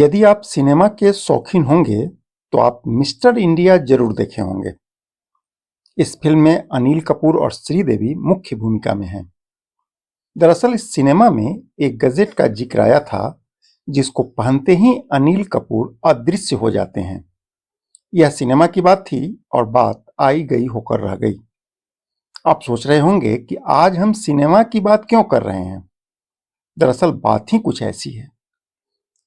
यदि आप सिनेमा के शौकीन होंगे तो आप मिस्टर इंडिया जरूर देखे होंगे। इस फिल्म में अनिल कपूर और श्रीदेवी मुख्य भूमिका में हैं। दरअसल इस सिनेमा में एक गजेट का जिक्र आया था जिसको पहनते ही अनिल कपूर अदृश्य हो जाते हैं। यह सिनेमा की बात थी और बात आई गई होकर रह गई। आप सोच रहे होंगे कि आज हम सिनेमा की बात क्यों कर रहे हैं। दरअसल बात ही कुछ ऐसी है।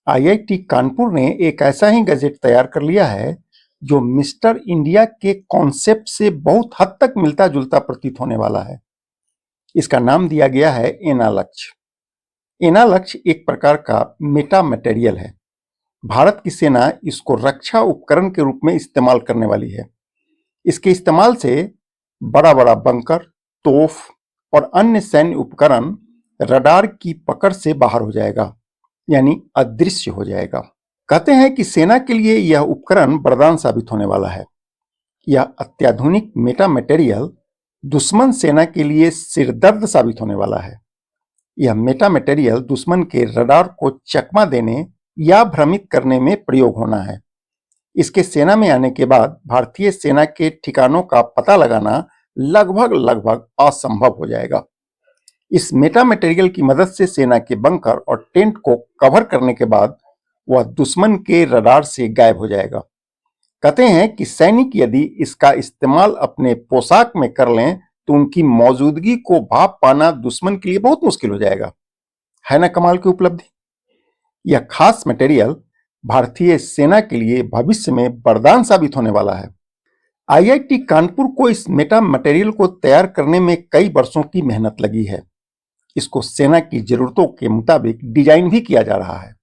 आईआईटी कानपुर ने एक ऐसा ही गजेट तैयार कर लिया है जो मिस्टर इंडिया के कॉन्सेप्ट से बहुत हद तक मिलता जुलता प्रतीत होने वाला है। इसका नाम दिया गया है एनालक्ष्य। एनालक्ष्य एक प्रकार का मेटा मटेरियल है। भारत की सेना इसको रक्षा उपकरण के रूप में इस्तेमाल करने वाली है। इसके इस्तेमाल से बड़ा बड़ा बंकर, तोफ और अन्य सैन्य उपकरण रडार की पकड़ से बाहर हो जाएगा, यानी अदृश्य हो जाएगा। कहते हैं कि सेना के लिए यह उपकरण वरदान साबित होने वाला है। यह अत्याधुनिक मेटा मटेरियल दुश्मन सेना के लिए सिरदर्द साबित होने वाला है। यह मेटा मटेरियल दुश्मन के रडार को चकमा देने या भ्रमित करने में प्रयोग होना है। इसके सेना में आने के बाद भारतीय सेना के ठिकानों का पता लगाना लगभग लगभग असंभव हो जाएगा। इस मेटा मटेरियल की मदद से सेना के बंकर और टेंट को कवर करने के बाद वह दुश्मन के रडार से गायब हो जाएगा। कहते हैं कि सैनिक यदि इसका इस्तेमाल अपने पोशाक में कर लें तो उनकी मौजूदगी को भाप पाना दुश्मन के लिए बहुत मुश्किल हो जाएगा। है ना कमाल की उपलब्धि। यह खास मटेरियल भारतीय सेना के लिए भविष्य में वरदान साबित होने वाला है। आईआईटी कानपुर को इस मेटा मटेरियल को तैयार करने में कई वर्षों की मेहनत लगी है। इसको सेना की जरूरतों के मुताबिक डिजाइन भी किया जा रहा है।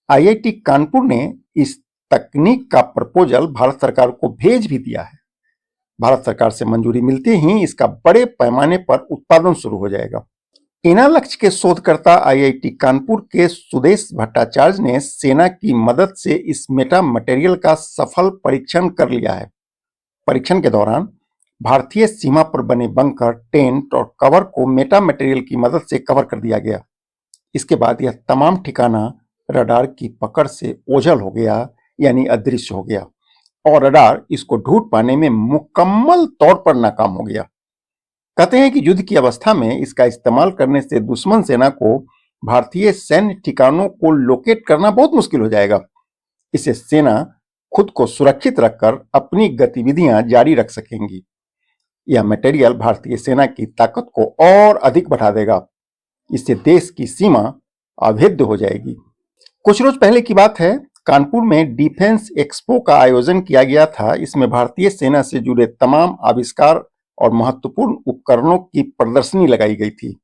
आईआईटी कानपुर ने इस तकनीक का प्रपोजल भारत सरकार को भेज भी दिया है। भारत सरकार से मंजूरी मिलते ही इसका बड़े पैमाने पर उत्पादन शुरू हो जाएगा। एनालक्ष्य के शोधकर्ता आईआईटी कानपुर के सुदेश भट्टाचार्य ने सेना की मदद से इस मेटा मटेरियल का सफल परीक्षण कर लिया है। परीक्षण के दौरान भारतीय सीमा पर बने बंकर, टेंट और कवर को मेटा मटेरियल की मदद से कवर कर दिया गया। इसके बाद यह तमाम ठिकाना रडार की पकड़ से ओझल हो गया, यानी अदृश्य हो गया, और रडार इसको ढूंढ पाने में मुकम्मल तौर पर नाकाम हो गया। कहते हैं कि युद्ध की अवस्था में इसका इस्तेमाल करने से दुश्मन सेना को भारतीय सैन्य ठिकानों को लोकेट करना बहुत मुश्किल हो जाएगा। इससे सेना खुद को सुरक्षित रखकर अपनी गतिविधियां जारी रख सकेंगी। यह मटेरियल भारतीय सेना की ताकत को और अधिक बढ़ा देगा। इससे देश की सीमा अभेद्य हो जाएगी। कुछ रोज पहले की बात है, कानपुर में डिफेंस एक्सपो का आयोजन किया गया था। इसमें भारतीय सेना से जुड़े तमाम आविष्कार और महत्वपूर्ण उपकरणों की प्रदर्शनी लगाई गई थी।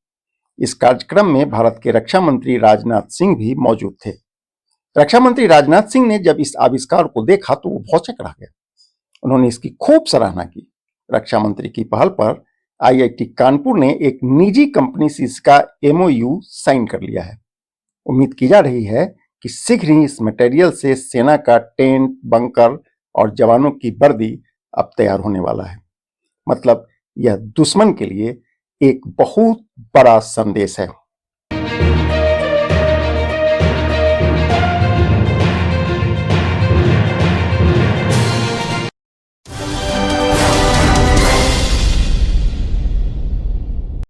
इस कार्यक्रम में भारत के रक्षा मंत्री राजनाथ सिंह भी मौजूद थे। रक्षा मंत्री राजनाथ सिंह ने जब इस आविष्कार को देखा तो वो भौचक रह गए। उन्होंने इसकी खूब सराहना की। रक्षा मंत्री की पहल पर आईआईटी कानपुर ने एक निजी कंपनी से इसका एमओयू साइन कर लिया है। उम्मीद की जा रही है कि शीघ्र ही इस मटेरियल से सेना का टेंट, बंकर और जवानों की वर्दी अब तैयार होने वाला है। मतलब यह दुश्मन के लिए एक बहुत बड़ा संदेश है।